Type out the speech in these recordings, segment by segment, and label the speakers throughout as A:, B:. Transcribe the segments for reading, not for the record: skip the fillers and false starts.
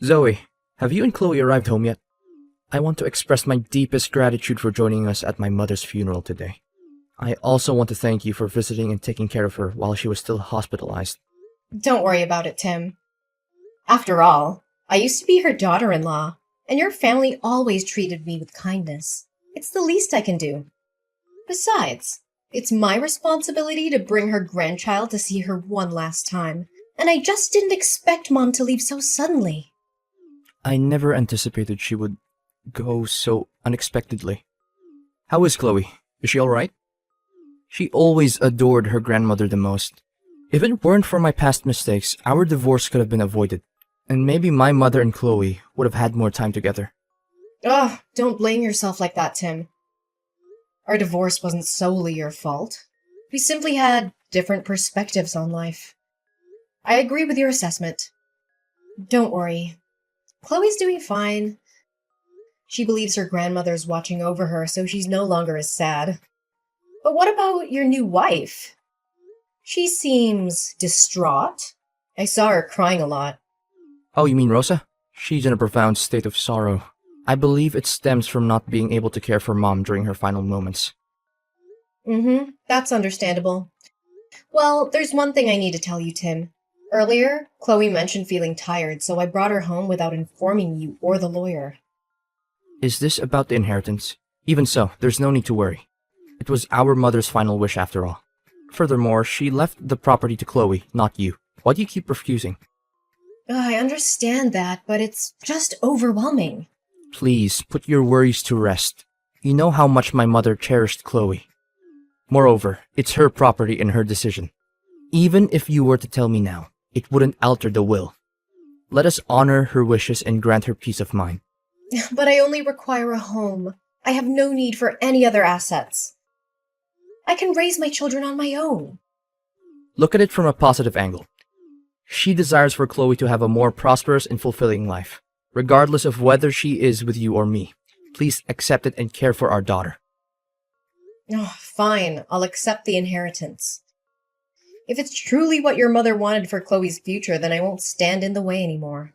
A: Zoe, have you and Chloe arrived home yet? I want to express my deepest gratitude for joining us at my mother's funeral today. I also want to thank you for visiting and taking care of her while she was still hospitalized.
B: Don't worry about it, Tim. After all, I used to be her daughter-in-law, and your family always treated me with kindness. It's the least I can do. Besides, it's my responsibility to bring her grandchild to see her one last time, and I just didn't expect Mom to leave so suddenly.
A: I never anticipated she would go so unexpectedly. How is Chloe? Is she alright? She always adored her grandmother the most. If it weren't for my past mistakes, our divorce could have been avoided, and maybe my mother and Chloe would have had more time together.
B: Ugh, don't blame yourself like that, Tim. Our divorce wasn't solely your fault. We simply had different perspectives on life. I agree with your assessment. Don't worry. Chloe's doing fine. She believes her grandmother's watching over her, so she's no longer as sad. But what about your new wife? She seems distraught. I saw her crying a lot.
A: Oh, you mean Rosa? She's in a profound state of sorrow. I believe it stems from not being able to care for Mom during her final moments.
B: That's understandable. Well, there's one thing I need to tell you, Tim. Earlier, Chloe mentioned feeling tired, so I brought her home without informing you or the lawyer.
A: Is this about the inheritance? Even so, there's no need to worry. It was our mother's final wish after all. Furthermore, she left the property to Chloe, not you. Why do you keep refusing?
B: I understand that, but it's just overwhelming.
A: Please, put your worries to rest. You know how much my mother cherished Chloe. Moreover, it's her property and her decision. Even if you were to tell me now, it wouldn't alter the will. Let us honor her wishes and grant her peace of mind.
B: But I only require a home. I have no need for any other assets. I can raise my children on my own.
A: Look at it from a positive angle. She desires for Chloe to have a more prosperous and fulfilling life, regardless of whether she is with you or me. Please accept it and care for our daughter.
B: Oh, fine, I'll accept the inheritance. If it's truly what your mother wanted for Chloe's future, then I won't stand in the way anymore.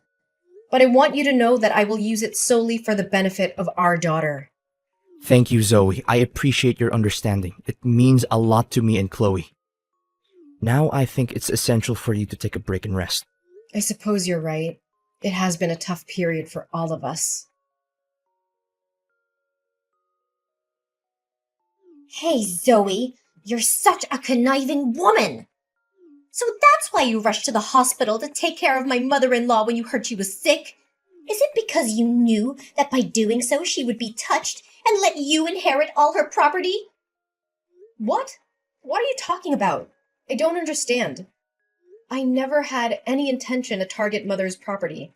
B: But I want you to know that I will use it solely for the benefit of our daughter.
A: Thank you, Zoe. I appreciate your understanding. It means a lot to me and Chloe. Now I think it's essential for you to take a break and rest.
B: I suppose you're right. It has been a tough period for all of us.
C: Hey, Zoe, you're such a conniving woman. So that's why you rushed to the hospital to take care of my mother-in-law when you heard she was sick? Is it because you knew that by doing so she would be touched and let you inherit all her property?
B: What? What are you talking about? I don't understand. I never had any intention to target Mother's property.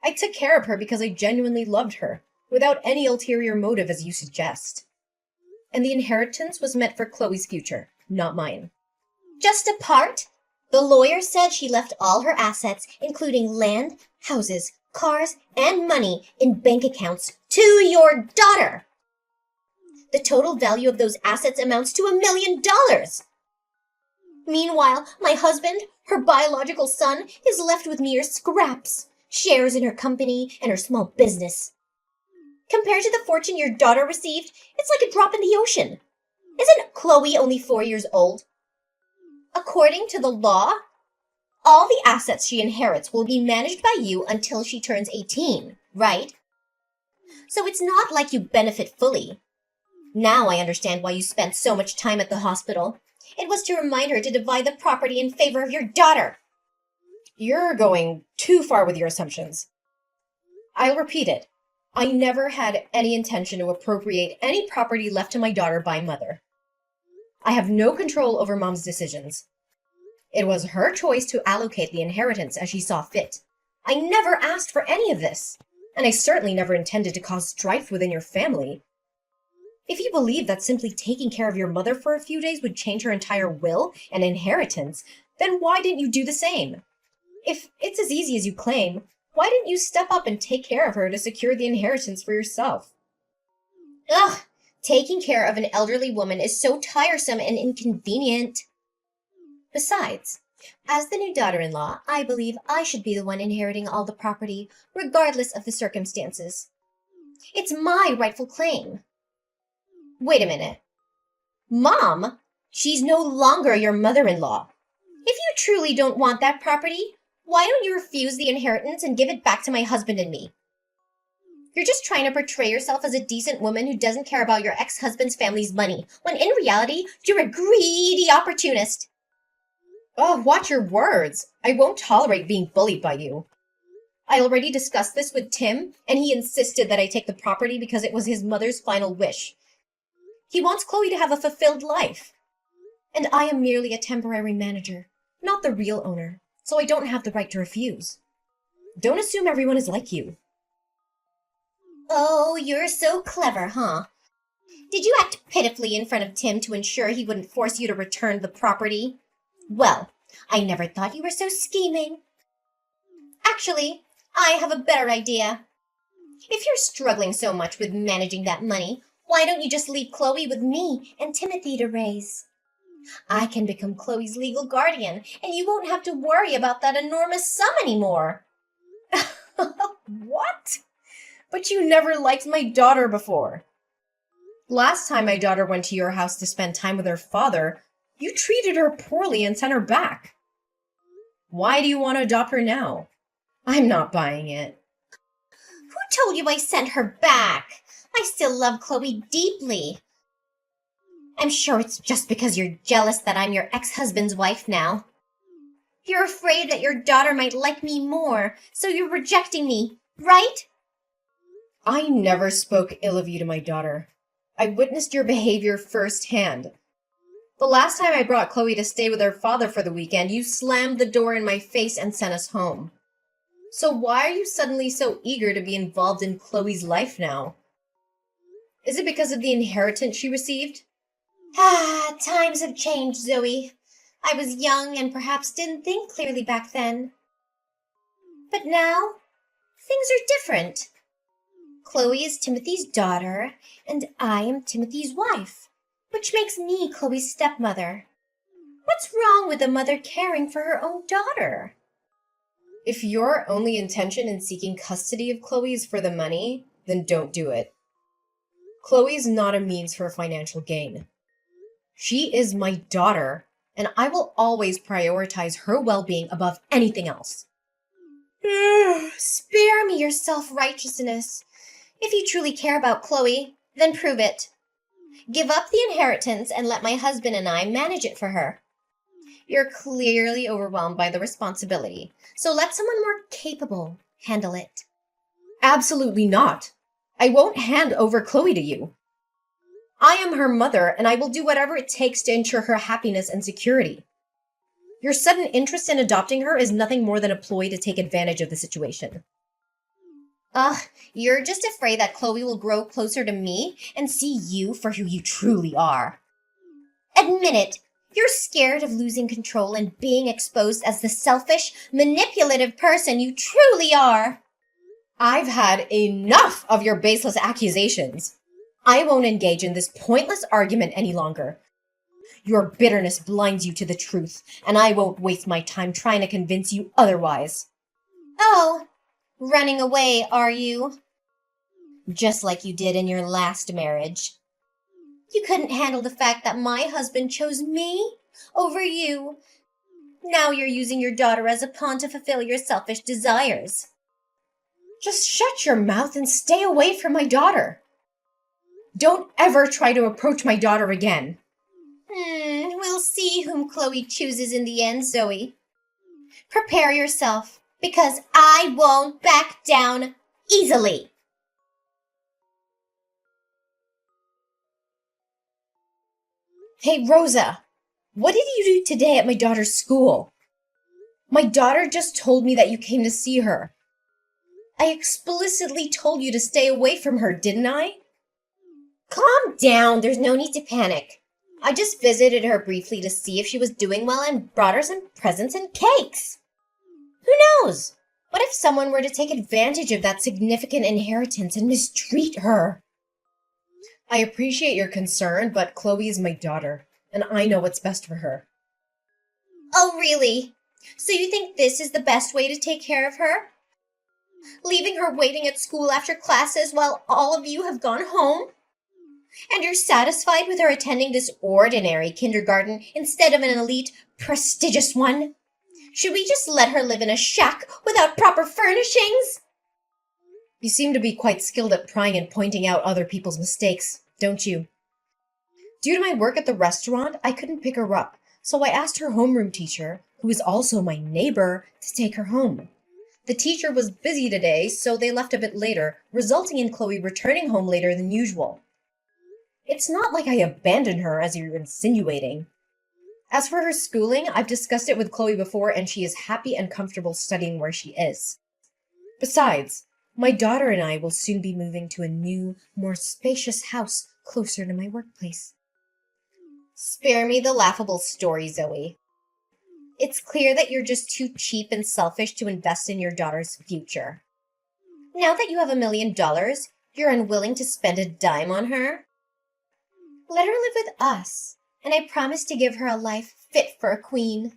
B: I took care of her because I genuinely loved her, without any ulterior motive as you suggest. And the inheritance was meant for Chloe's future, not mine.
C: Just a part? The lawyer said she left all her assets, including land, houses, cars, and money in bank accounts to your daughter. The total value of those assets amounts to $1,000,000. Meanwhile, my husband, her biological son, is left with mere scraps, shares in her company and her small business. Compared to the fortune your daughter received, it's like a drop in the ocean. Isn't Chloe only 4 years old? According to the law, all the assets she inherits will be managed by you until she turns 18, right? So it's not like you benefit fully. Now I understand why you spent so much time at the hospital. It was to remind her to divide the property in favor of your daughter.
B: You're going too far with your assumptions. I'll repeat it. I never had any intention to appropriate any property left to my daughter by Mother. I have no control over Mom's decisions. It was her choice to allocate the inheritance as she saw fit. I never asked for any of this, and I certainly never intended to cause strife within your family. If you believe that simply taking care of your mother for a few days would change her entire will and inheritance, then why didn't you do the same? If it's as easy as you claim, why didn't you step up and take care of her to secure the inheritance for yourself?
C: Ugh, taking care of an elderly woman is so tiresome and inconvenient. Besides, As the new daughter-in-law, I believe I should be the one inheriting all the property, regardless of the circumstances. It's my rightful claim.
B: Wait a minute. Mom, she's no longer your mother-in-law. If you truly don't want that property, why don't you refuse the inheritance and give it back to my husband and me? You're just trying to portray yourself as a decent woman who doesn't care about your ex-husband's family's money, when in reality, you're a greedy opportunist. Oh, watch your words. I won't tolerate being bullied by you. I already discussed this with Tim, and he insisted that I take the property because it was his mother's final wish. He wants Chloe to have a fulfilled life. And I am merely a temporary manager, not the real owner, so I don't have the right to refuse. Don't assume everyone is like you.
C: Oh, you're so clever, huh? Did you act pitifully in front of Tim to ensure he wouldn't force you to return the property? Well, I never thought you were so scheming. Actually, I have a better idea. If you're struggling so much with managing that money, why don't you just leave Chloe with me and Timothy to raise? I can become Chloe's legal guardian, and you won't have to worry about that enormous sum anymore.
B: What? But you never liked my daughter before. Last time my daughter went to your house to spend time with her father, you treated her poorly and sent her back. Why do you want to adopt her now? I'm not buying it.
C: Who told you I sent her back? I still love Chloe deeply. I'm sure it's just because you're jealous that I'm your ex-husband's wife now. You're afraid that your daughter might like me more, so you're rejecting me, right?
B: I never spoke ill of you to my daughter. I witnessed your behavior firsthand. The last time I brought Chloe to stay with her father for the weekend, you slammed the door in my face and sent us home. So why are you suddenly so eager to be involved in Chloe's life now? Is it because of the inheritance she received?
C: Times have changed, Zoe. I was young and perhaps didn't think clearly back then. But now, things are different. Chloe is Timothy's daughter, and I am Timothy's wife, which makes me Chloe's stepmother. What's wrong with a mother caring for her own daughter?
B: If your only intention in seeking custody of Chloe is for the money, then don't do it. Chloe is not a means for financial gain. She is my daughter, and I will always prioritize her well-being above anything else.
C: Spare me your self-righteousness. If you truly care about Chloe, then prove it. Give up the inheritance and let my husband and I manage it for her. You're clearly overwhelmed by the responsibility, so let someone more capable handle it.
B: Absolutely not. I won't hand over Chloe to you. I am her mother, and I will do whatever it takes to ensure her happiness and security. Your sudden interest in adopting her is nothing more than a ploy to take advantage of the situation.
C: You're just afraid that Chloe will grow closer to me and see you for who you truly are. Admit it. You're scared of losing control and being exposed as the selfish, manipulative person you truly are.
B: I've had enough of your baseless accusations. I won't engage in this pointless argument any longer. Your bitterness blinds you to the truth, and I won't waste my time trying to convince you otherwise.
C: Oh, running away, are you? Just like you did in your last marriage. You couldn't handle the fact that my husband chose me over you. Now you're using your daughter as a pawn to fulfill your selfish desires.
B: Just shut your mouth and stay away from my daughter. Don't ever try to approach my daughter again.
C: We'll see whom Chloe chooses in the end, Zoe. Prepare yourself, because I won't back down easily.
B: Hey, Rosa, what did you do today at my daughter's school? My daughter just told me that you came to see her. I explicitly told you to stay away from her, didn't I?
C: Calm down, there's no need to panic. I just visited her briefly to see if she was doing well and brought her some presents and cakes. Who knows? What if someone were to take advantage of that significant inheritance and mistreat her?
B: I appreciate your concern, but Chloe is my daughter, and I know what's best for her.
C: Oh, really? So you think this is the best way to take care of her? Leaving her waiting at school after classes while all of you have gone home? And you're satisfied with her attending this ordinary kindergarten instead of an elite, prestigious one? Should we just let her live in a shack without proper furnishings?
B: You seem to be quite skilled at prying and pointing out other people's mistakes, don't you? Due to my work at the restaurant, I couldn't pick her up, so I asked her homeroom teacher, who is also my neighbor, to take her home. The teacher was busy today, so they left a bit later, resulting in Chloe returning home later than usual. It's not like I abandoned her, as you're insinuating. As for her schooling, I've discussed it with Chloe before, and she is happy and comfortable studying where she is. Besides, my daughter and I will soon be moving to a new, more spacious house closer to my workplace.
C: Spare me the laughable story, Zoe. It's clear that you're just too cheap and selfish to invest in your daughter's future. Now that you have $1 million, you're unwilling to spend a dime on her? Let her live with us, and I promise to give her a life fit for a queen.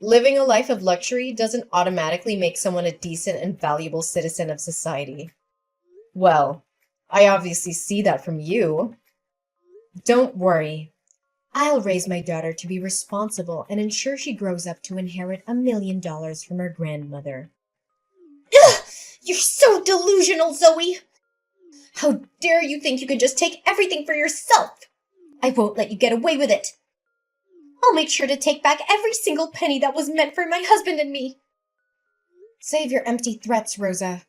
B: Living a life of luxury doesn't automatically make someone a decent and valuable citizen of society. Well, I obviously see that from you. Don't worry. I'll raise my daughter to be responsible and ensure she grows up to inherit $1 million from her grandmother.
C: Ugh! You're so delusional, Zoe!
B: How dare you think you can just take everything for yourself?
C: I won't let you get away with it. I'll make sure to take back every single penny that was meant for my husband and me.
B: Save your empty threats, Rosa.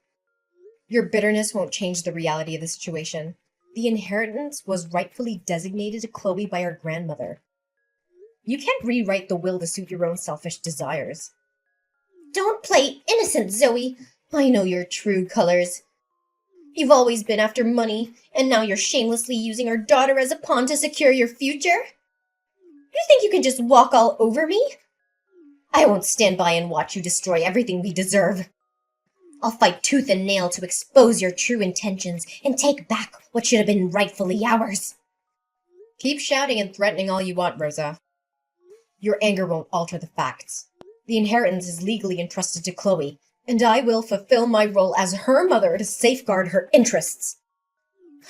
B: Your bitterness won't change the reality of the situation. The inheritance was rightfully designated to Chloe by her grandmother. You can't rewrite the will to suit your own selfish desires.
C: Don't play innocent, Zoe. I know your true colors. You've always been after money, and now you're shamelessly using our daughter as a pawn to secure your future? You think you can just walk all over me? I won't stand by and watch you destroy everything we deserve. I'll fight tooth and nail to expose your true intentions and take back what should have been rightfully ours.
B: Keep shouting and threatening all you want, Rosa. Your anger won't alter the facts. The inheritance is legally entrusted to Chloe, and I will fulfill my role as her mother to safeguard her interests.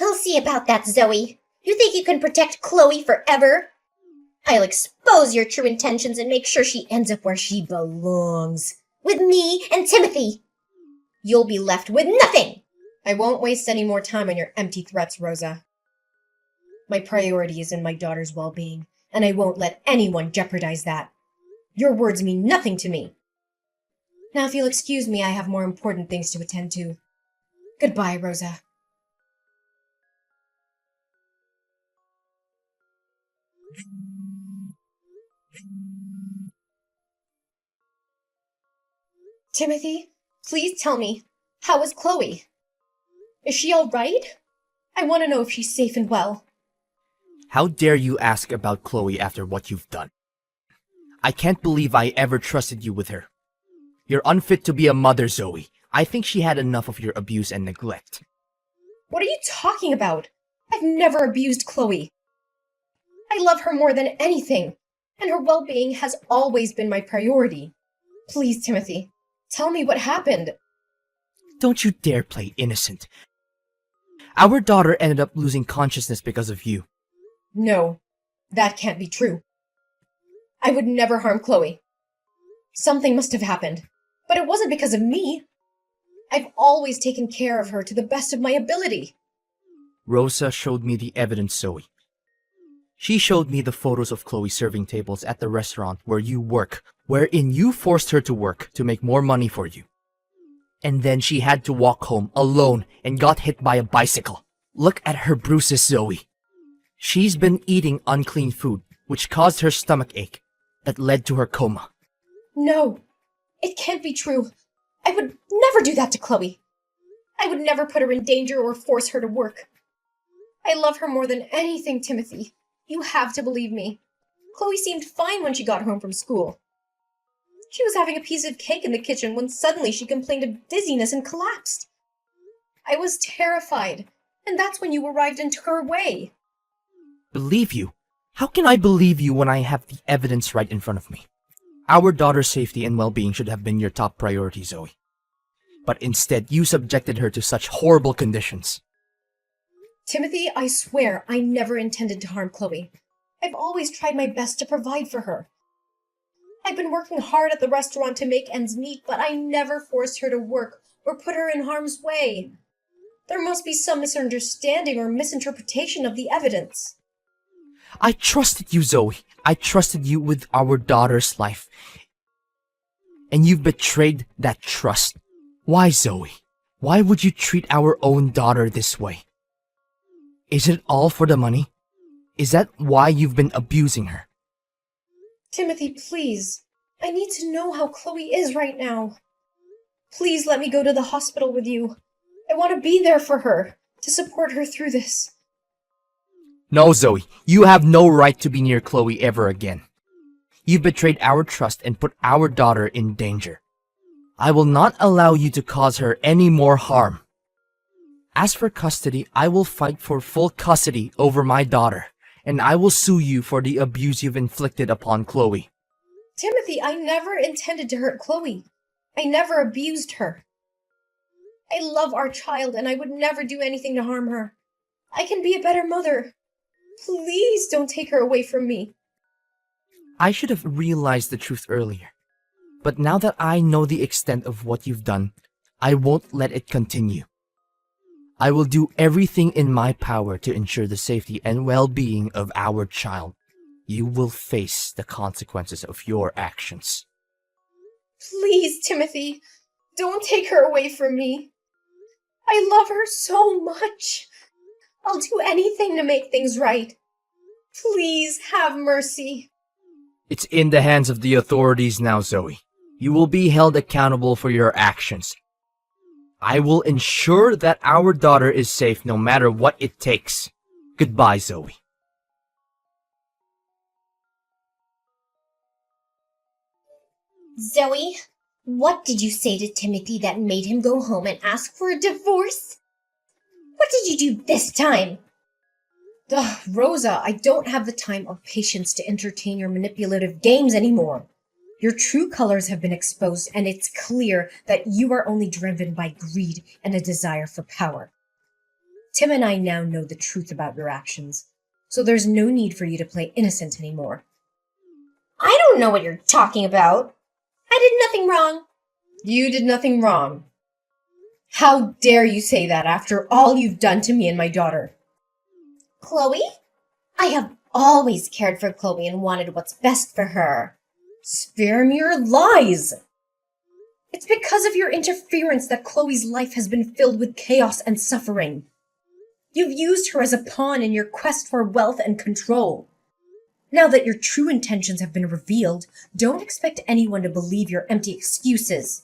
C: I'll see about that, Zoe. You think you can protect Chloe forever? I'll expose your true intentions and make sure she ends up where she belongs. With me and Timothy. You'll be left with nothing!
B: I won't waste any more time on your empty threats, Rosa. My priority is in my daughter's well-being, and I won't let anyone jeopardize that. Your words mean nothing to me. Now, if you'll excuse me, I have more important things to attend to. Goodbye, Rosa. Timothy, please tell me, how is Chloe? Is she all right? I want to know if she's safe and well.
A: How dare you ask about Chloe after what you've done? I can't believe I ever trusted you with her. You're unfit to be a mother, Zoe. I think she had enough of your abuse and neglect.
B: What are you talking about? I've never abused Chloe. I love her more than anything, and her well-being has always been my priority. Please, Timothy, tell me what happened.
A: Don't you dare play innocent. Our daughter ended up losing consciousness because of you.
B: No, that can't be true. I would never harm Chloe. Something must have happened, but it wasn't because of me. I've always taken care of her to the best of my ability.
A: Rosa showed me the evidence, Zoe. She showed me the photos of Chloe serving tables at the restaurant where you work, wherein you forced her to work to make more money for you. And then she had to walk home alone and got hit by a bicycle. Look at her bruises, Zoe. She's been eating unclean food, which caused her stomach ache that led to her coma.
B: No, it can't be true. I would never do that to Chloe. I would never put her in danger or force her to work. I love her more than anything, Timothy. You have to believe me. Chloe seemed fine when she got home from school. She was having a piece of cake in the kitchen when suddenly she complained of dizziness and collapsed. I was terrified, and that's when you arrived and took her away.
A: Believe you? How can I believe you when I have the evidence right in front of me? Our daughter's safety and well-being should have been your top priority, Zoe. But instead, you subjected her to such horrible conditions.
B: Timothy, I swear I never intended to harm Chloe. I've always tried my best to provide for her. I've been working hard at the restaurant to make ends meet, but I never forced her to work or put her in harm's way. There must be some misunderstanding or misinterpretation of the evidence.
A: I trusted you, Zoe. I trusted you with our daughter's life. And you've betrayed that trust. Why, Zoe? Why would you treat our own daughter this way? Is it all for the money? Is that why you've been abusing her?
B: Timothy, please. I need to know how Chloe is right now. Please let me go to the hospital with you. I want to be there for her, to support her through this.
A: No, Zoe. You have no right to be near Chloe ever again. You've betrayed our trust and put our daughter in danger. I will not allow you to cause her any more harm. As for custody, I will fight for full custody over my daughter, and I will sue you for the abuse you've inflicted upon Chloe.
B: Timothy, I never intended to hurt Chloe. I never abused her. I love our child, and I would never do anything to harm her. I can be a better mother. Please don't take her away from me.
A: I should have realized the truth earlier. But now that I know the extent of what you've done, I won't let it continue. I will do everything in my power to ensure the safety and well-being of our child. You will face the consequences of your actions.
B: Please, Timothy, don't take her away from me. I love her so much. I'll do anything to make things right. Please have mercy.
A: It's in the hands of the authorities now, Zoe. You will be held accountable for your actions. I will ensure that our daughter is safe no matter what it takes. Goodbye, Zoe.
C: Zoe, what did you say to Timothy that made him go home and ask for a divorce? What did you do this time?
B: Ugh, Rosa, I don't have the time or patience to entertain your manipulative games anymore. Your true colors have been exposed, and it's clear that you are only driven by greed and a desire for power. Tim and I now know the truth about your actions, so there's no need for you to play innocent anymore.
C: I don't know what you're talking about. I did nothing wrong.
B: You did nothing wrong. How dare you say that after all you've done to me and my daughter?
C: Chloe? I have always cared for Chloe and wanted what's best for her.
B: Spare me your lies! It's because of your interference that Chloe's life has been filled with chaos and suffering. You've used her as a pawn in your quest for wealth and control. Now that your true intentions have been revealed, don't expect anyone to believe your empty excuses.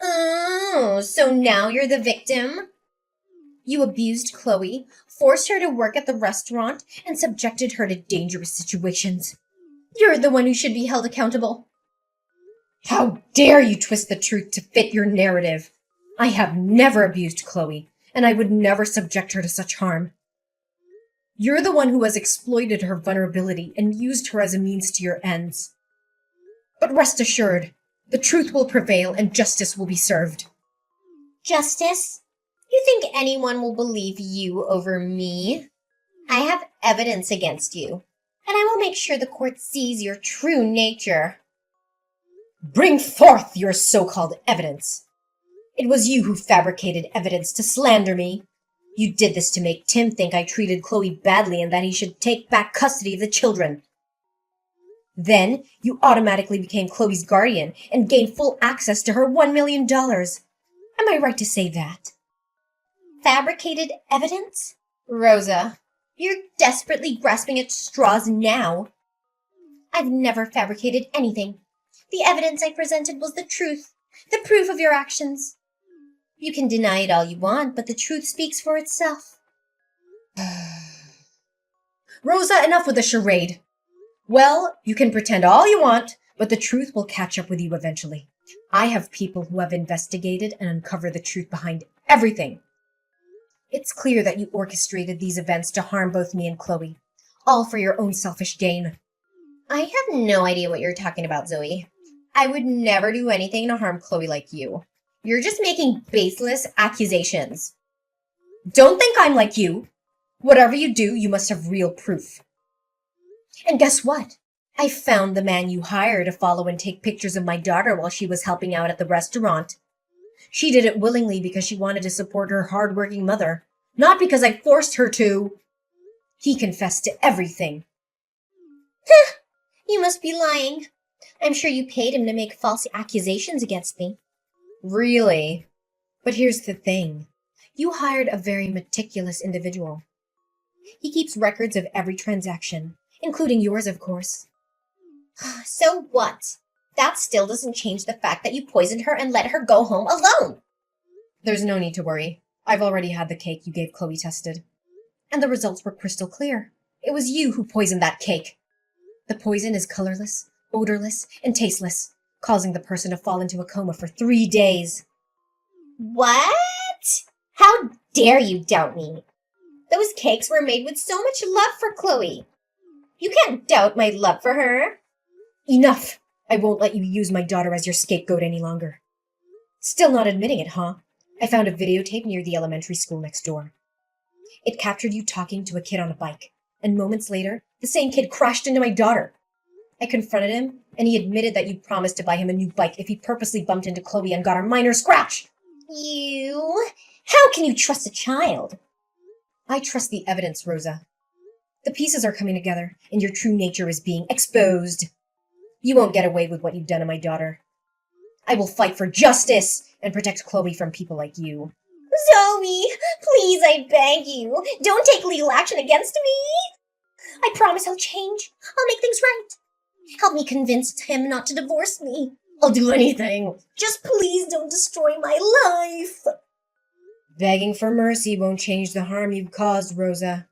C: Oh, so now you're the victim? You abused Chloe, forced her to work at the restaurant, and subjected her to dangerous situations. You're the one who should be held accountable.
B: How dare you twist the truth to fit your narrative? I have never abused Chloe, and I would never subject her to such harm. You're the one who has exploited her vulnerability and used her as a means to your ends. But rest assured, the truth will prevail and justice will be served.
C: Justice? You think anyone will believe you over me? I have evidence against you, and I will make sure the court sees your true nature.
B: Bring forth your so-called evidence. It was you who fabricated evidence to slander me. You did this to make Tim think I treated Chloe badly and that he should take back custody of the children. Then you automatically became Chloe's guardian and gained full access to her $1 million. Am I right to say that?
C: Fabricated evidence? Rosa, you're desperately grasping at straws now. I've never fabricated anything. The evidence I presented was the truth, the proof of your actions. You can deny it all you want, but the truth speaks for itself.
B: Rosa, enough with the charade. Well, you can pretend all you want, but the truth will catch up with you eventually. I have people who have investigated and uncovered the truth behind everything. It's clear that you orchestrated these events to harm both me and Chloe. all for your own selfish gain.
C: I have no idea what you're talking about, Zoe.
B: I would never do anything to harm Chloe like you. You're just making baseless accusations. Don't think I'm like you. Whatever you do, you must have real proof. And guess what? I found the man you hired to follow and take pictures of my daughter while she was helping out at the restaurant. She did it willingly because she wanted to support her hard-working mother, not because I forced her to. He confessed to everything.
C: You must be lying. I'm sure you paid him to make false accusations against me.
B: Really? But here's the thing. You hired a very meticulous individual. He keeps records of every transaction, including yours, of course.
C: So what? That still doesn't change the fact that you poisoned her and let her go home alone.
B: There's no need to worry. I've already had the cake you gave Chloe tested. And the results were crystal clear. It was you who poisoned that cake. The poison is colorless, odorless, and tasteless, causing the person to fall into a coma for 3 days.
C: What? How dare you doubt me? Those cakes were made with so much love for Chloe. You can't doubt my love for her.
B: Enough! I won't let you use my daughter as your scapegoat any longer. Still not admitting it, huh? I found a videotape near the elementary school next door. It captured you talking to a kid on a bike, and moments later, the same kid crashed into my daughter. I confronted him, and he admitted that you promised to buy him a new bike if he purposely bumped into Chloe and got a minor scratch.
C: You? How can you trust a child?
B: I trust the evidence, Rosa. The pieces are coming together, and your true nature is being exposed. You won't get away with what you've done to my daughter. I will fight for justice and protect Chloe from people like you.
C: Zoe, please, I beg you, don't take legal action against me. I promise I'll change. I'll make things right. Help me convince Tim not to divorce me.
B: I'll do anything.
C: Just please don't destroy my life.
B: Begging for mercy won't change the harm you've caused, Rosa.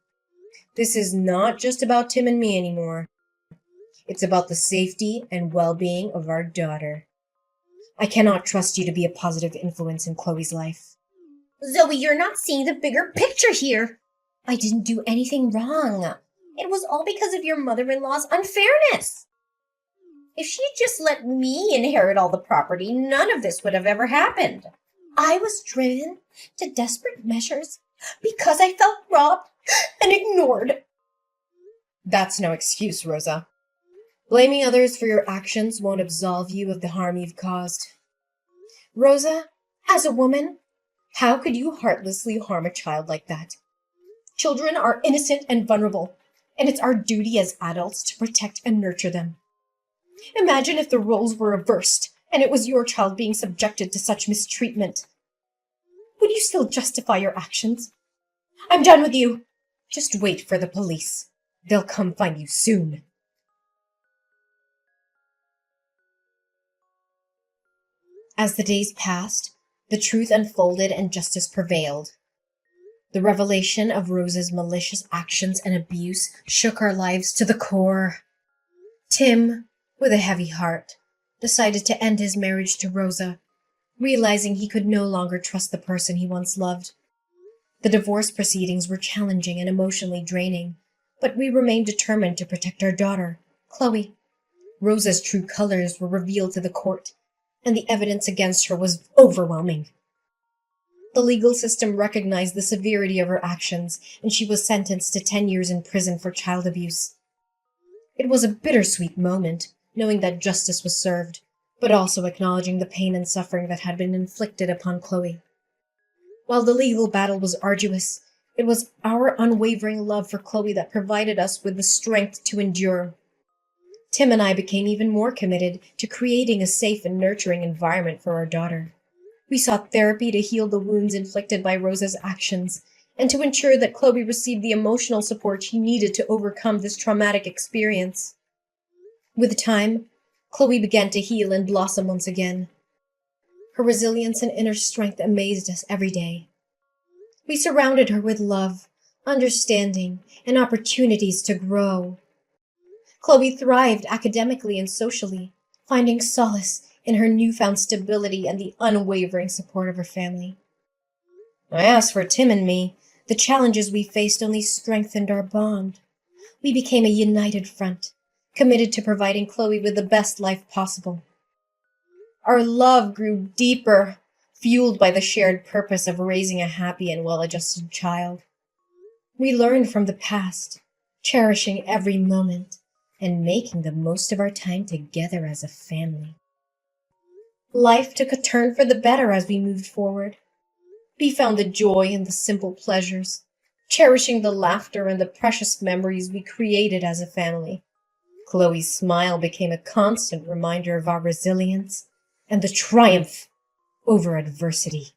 B: This is not just about Tim and me anymore. It's about the safety and well-being of our daughter. I cannot trust you to be a positive influence in Chloe's life.
C: Zoe, you're not seeing the bigger picture here. I didn't do anything wrong. It was all because of your mother-in-law's unfairness. If she'd just let me inherit all the property, none of this would have ever happened. I was driven to desperate measures because I felt robbed and ignored.
B: That's no excuse, Rosa. Blaming others for your actions won't absolve you of the harm you've caused. Rosa, as a woman, how could you heartlessly harm a child like that? Children are innocent and vulnerable, and it's our duty as adults to protect and nurture them. Imagine if the roles were reversed and it was your child being subjected to such mistreatment. Would you still justify your actions? I'm done with you. Just wait for the police. They'll come find you soon. As the days passed, the truth unfolded and justice prevailed. The revelation of Rosa's malicious actions and abuse shook our lives to the core. Tim, with a heavy heart, decided to end his marriage to Rosa, realizing he could no longer trust the person he once loved. The divorce proceedings were challenging and emotionally draining, but we remained determined to protect our daughter, Chloe. Rosa's true colors were revealed to the court, and the evidence against her was overwhelming. The legal system recognized the severity of her actions, and she was sentenced to 10 years in prison for child abuse. It was a bittersweet moment, knowing that justice was served, but also acknowledging the pain and suffering that had been inflicted upon Chloe. While the legal battle was arduous, it was our unwavering love for Chloe that provided us with the strength to endure. Tim and I became even more committed to creating a safe and nurturing environment for our daughter. We sought therapy to heal the wounds inflicted by Rosa's actions, and to ensure that Chloe received the emotional support she needed to overcome this traumatic experience. With time, Chloe began to heal and blossom once again. Her resilience and inner strength amazed us every day. We surrounded her with love, understanding, and opportunities to grow. Chloe thrived academically and socially, finding solace in her newfound stability and the unwavering support of her family. As for Tim and me, the challenges we faced only strengthened our bond. We became a united front, committed to providing Chloe with the best life possible. Our love grew deeper, fueled by the shared purpose of raising a happy and well-adjusted child. We learned from the past, cherishing every moment and making the most of our time together as a family. Life took a turn for the better as we moved forward. We found the joy in the simple pleasures, cherishing the laughter and the precious memories we created as a family. Chloe's smile became a constant reminder of our resilience and the triumph over adversity.